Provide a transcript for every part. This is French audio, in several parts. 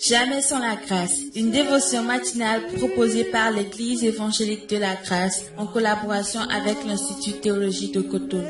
Jamais sans la grâce, une dévotion matinale proposée par l'Église évangélique de la grâce en collaboration avec l'Institut théologique de Cotonou.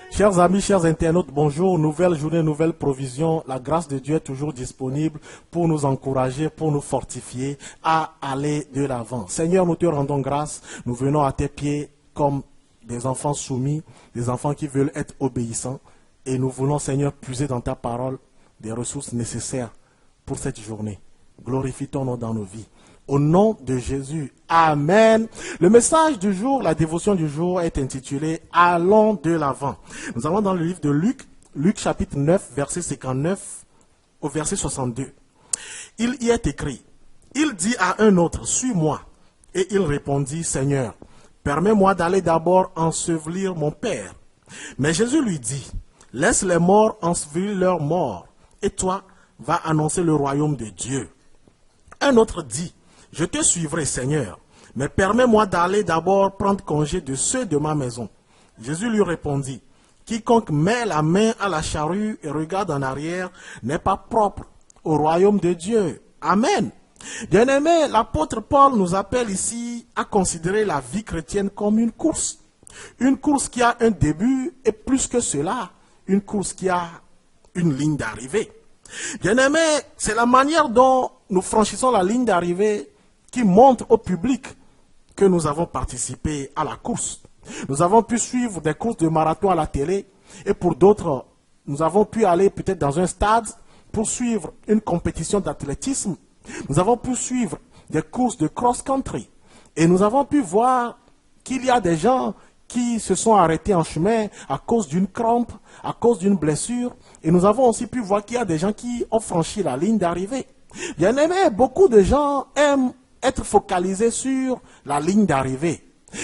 Chers amis, chers internautes, bonjour. Nouvelle journée, nouvelle provision. La grâce de Dieu est toujours disponible pour nous encourager, pour nous fortifier à aller de l'avant. Seigneur, nous te rendons grâce. Nous venons à tes pieds comme des enfants soumis, des enfants qui veulent être obéissants. Et nous voulons, Seigneur, puiser dans ta parole des ressources nécessaires pour cette journée. Glorifie ton nom dans nos vies. Au nom de Jésus. Amen. Le message du jour, la dévotion du jour est intitulée « Allons de l'avant ». Nous allons dans le livre de Luc, Luc chapitre 9, verset 59 au verset 62. Il y est écrit « Il dit à un autre, suis-moi. Et il répondit, Seigneur, permets-moi d'aller d'abord ensevelir mon père. Mais Jésus lui dit, laisse les morts ensevelir leurs morts, et toi, va annoncer le royaume de Dieu. Un autre dit, je te suivrai, Seigneur, mais permets-moi d'aller d'abord prendre congé de ceux de ma maison. Jésus lui répondit, quiconque met la main à la charrue et regarde en arrière n'est pas propre au royaume de Dieu. Amen. Bien-aimé, l'apôtre Paul nous appelle ici à considérer la vie chrétienne comme une course. Une course qui a un début et plus que cela, une course qui a une ligne d'arrivée. Bien-aimé, c'est la manière dont nous franchissons la ligne d'arrivée qui montre au public que nous avons participé à la course. Nous avons pu suivre des courses de marathon à la télé et pour d'autres, nous avons pu aller peut-être dans un stade pour suivre une compétition d'athlétisme. Nous avons pu suivre des courses de cross-country et nous avons pu voir qu'il y a des gens qui se sont arrêtés en chemin à cause d'une crampe, à cause d'une blessure. Et nous avons aussi pu voir qu'il y a des gens qui ont franchi la ligne d'arrivée. Bien aimé, beaucoup de gens aiment être focalisés sur la ligne d'arrivée.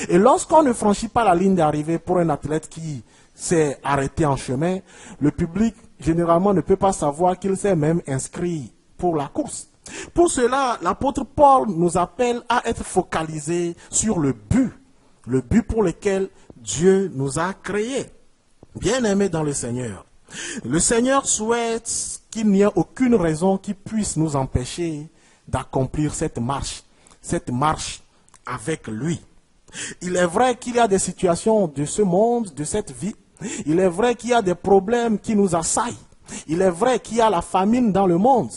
Et lorsqu'on ne franchit pas la ligne d'arrivée pour un athlète qui s'est arrêté en chemin, le public généralement ne peut pas savoir qu'il s'est même inscrit pour la course. Pour cela, l'apôtre Paul nous appelle à être focalisés sur le but pour lequel Dieu nous a créés. Bien-aimés dans le Seigneur, le Seigneur souhaite qu'il n'y ait aucune raison qui puisse nous empêcher d'accomplir cette marche avec lui. Il est vrai qu'il y a des situations de ce monde, de cette vie. Il est vrai qu'il y a des problèmes qui nous assaillent. Il est vrai qu'il y a la famine dans le monde.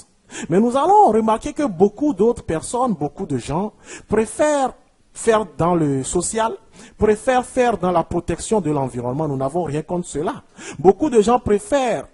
Mais nous allons remarquer que beaucoup d'autres personnes, beaucoup de gens préfèrent faire dans le social, préfèrent faire dans la protection de l'environnement. Nous n'avons rien contre cela. Beaucoup de gens préfèrent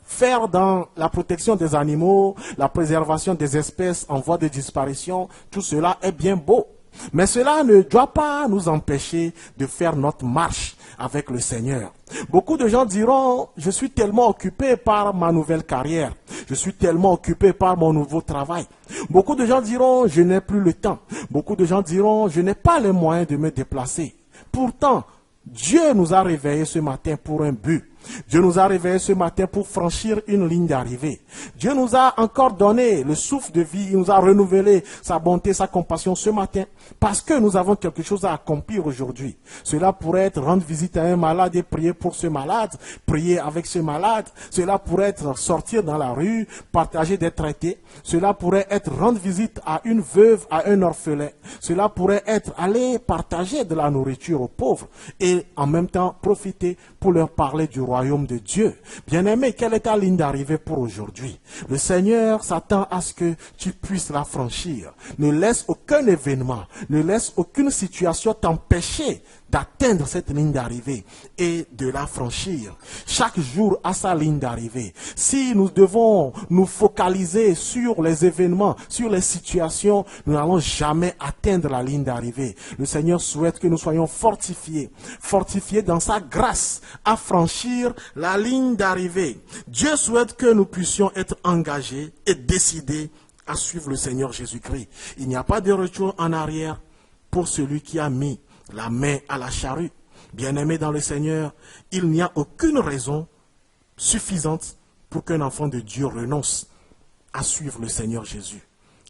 faire dans la protection des animaux, la préservation des espèces en voie de disparition. Tout cela est bien beau. Mais cela ne doit pas nous empêcher de faire notre marche avec le Seigneur. Beaucoup de gens diront, je suis tellement occupé par ma nouvelle carrière. Je suis tellement occupé par mon nouveau travail. Beaucoup de gens diront, je n'ai plus le temps. Beaucoup de gens diront, je n'ai pas les moyens de me déplacer. Pourtant, Dieu nous a réveillés ce matin pour un but. Dieu nous a réveillés ce matin pour franchir une ligne d'arrivée. Dieu nous a encore donné le souffle de vie. Il nous a renouvelé sa bonté, sa compassion ce matin. Parce que nous avons quelque chose à accomplir aujourd'hui. Cela pourrait être rendre visite à un malade et prier pour ce malade. Prier avec ce malade. Cela pourrait être sortir dans la rue, partager des traités. Cela pourrait être rendre visite à une veuve, à un orphelin. Cela pourrait être aller partager de la nourriture aux pauvres. Et en même temps profiter pour leur parler du royaume de Dieu. Bien-aimé, quelle est ta ligne d'arrivée pour aujourd'hui? Le Seigneur s'attend à ce que tu puisses la franchir. Ne laisse aucun événement, ne laisse aucune situation t'empêcher d'atteindre cette ligne d'arrivée et de la franchir. Chaque jour a sa ligne d'arrivée. Si nous devons nous focaliser sur les événements, sur les situations, nous n'allons jamais atteindre la ligne d'arrivée. Le Seigneur souhaite que nous soyons fortifiés dans sa grâce à franchir la ligne d'arrivée. Dieu souhaite que nous puissions être engagés et décidés à suivre le Seigneur Jésus-Christ. Il n'y a pas de retour en arrière pour celui qui a mis la main à la charrue. Bien-aimé dans le Seigneur, il n'y a aucune raison suffisante pour qu'un enfant de Dieu renonce à suivre le Seigneur Jésus.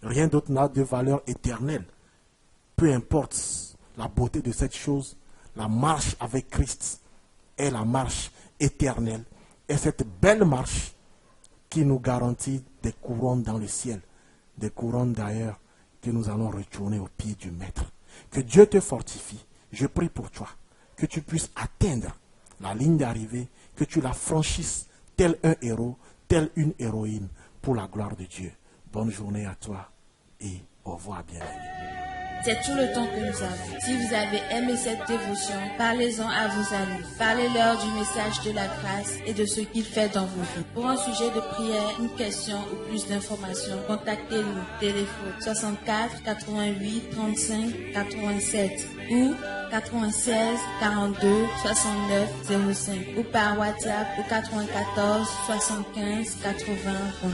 Rien d'autre n'a de valeur éternelle. Peu importe la beauté de cette chose, la marche avec Christ est la marche éternelle. Et cette belle marche qui nous garantit des couronnes dans le ciel, des couronnes d'ailleurs que nous allons retourner au pied du Maître. Que Dieu te fortifie. Je prie pour toi, que tu puisses atteindre la ligne d'arrivée, que tu la franchisses tel un héros, telle une héroïne, pour la gloire de Dieu. Bonne journée à toi et au revoir, bien-aimés. C'est tout le temps que nous avons. Si vous avez aimé cette dévotion, parlez-en à vos amis. Parlez-leur du message de la grâce et de ce qu'il fait dans vos vies. Pour un sujet de prière, une question ou plus d'informations, contactez-nous. Téléphone 64 88 35 87 ou 96 42 69 05 ou par WhatsApp au 94 75 80 20.